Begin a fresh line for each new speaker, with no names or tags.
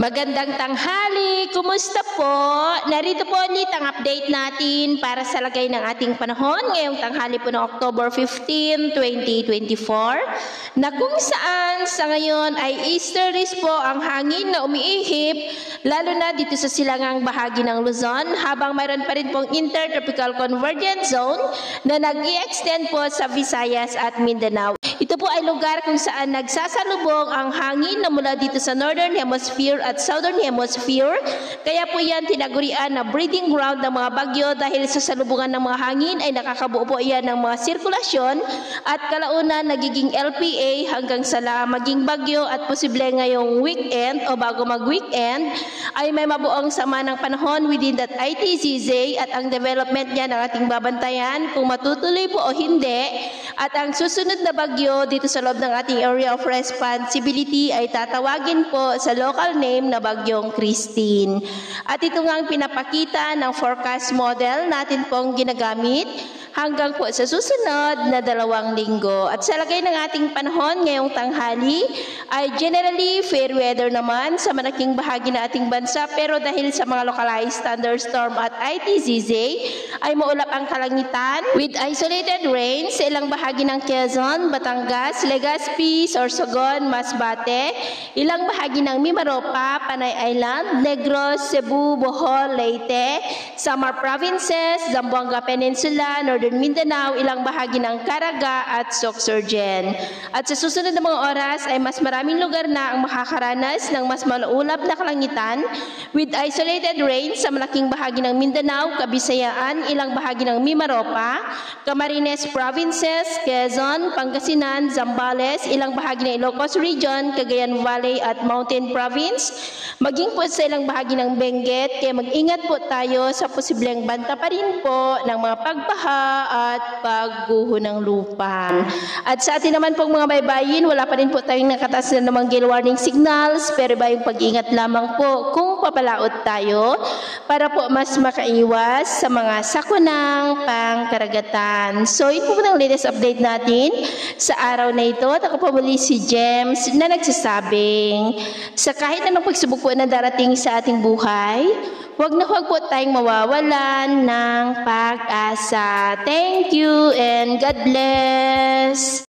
Magandang tanghali! Kumusta po? Narito po ulit ang update natin para sa lagay ng ating panahon ngayong tanghali po ng October 15, 2024 na kung saan sa ngayon ay easterlies po ang hangin na umiihip lalo na dito sa silangang bahagi ng Luzon habang mayroon pa rin pong intertropical convergence zone na nag-i-extend po sa Visayas at Mindanao. Ito po ay lugar kung saan nagsasalubong ang hangin na mula dito sa Northern Hemisphere at Southern Hemisphere. Kaya po yan tinagurian na breeding ground ng mga bagyo dahil sa salubungan ng mga hangin ay nakakabuo po yan ng mga sirkulasyon at kalaunan nagiging LPA hanggang sa maging bagyo at posible ngayong weekend o bago mag-weekend ay may mabuong sama ng panahon within that ITZZ at ang development niya ng ating babantayan kung matutuloy po o hindi at ang susunod na bagyo dito sa loob ng ating area of responsibility ay tatawagin po sa local name na Bagyong Christine. At ito nga ang pinapakita ng forecast model natin pong ginagamit hanggang po sa susunod na 2 linggo. At sa lagay ng ating panahon ngayong tanghali ay generally fair weather naman sa malaking bahagi ng ating bansa pero dahil sa mga localized thunderstorm at ITZZ ay maulap ang kalangitan with isolated rain sa ilang bahagi ng Quezon, Batangas, Legazpi, Sorsogon, Masbate, ilang bahagi ng Mimaropa, Panay Island, Negros, Cebu, Bohol, Leyte, Samar Provinces, Zamboanga Peninsula, Northern Mindanao, ilang bahagi ng Caraga at Sorsogon. At sa susunod na mga oras ay mas maraming lugar na ang makakaranas ng mas maulap na kalangitan with isolated rain sa malaking bahagi ng Mindanao, Kabisayaan, ilang bahagi ng Mimaropa, Camarines Provinces, Quezon, Pangasinan, Zambales, ilang bahagi ng Ilocos Region, Cagayan Valley at Mountain Province, maging po sa ilang bahagi ng Benguet, kaya mag-ingat po tayo sa posibleng banta pa rin po ng mga pagbaha at pagguho ng lupa. At sa atin naman pong mga baybayin, wala pa rin po tayong nakataas na namang gale warning signals, pero ba yung pag-ingat lamang po kung papalaot tayo para po mas makaiwas sa mga sakunang pangkaragatan. So, ito po ang latest update natin sa araw na ito. At ako po muli si James na nagsasabing sa kahit anong pagsubok po na darating sa ating buhay, huwag po tayong mawawalan ng pag-asa. Thank you and God bless!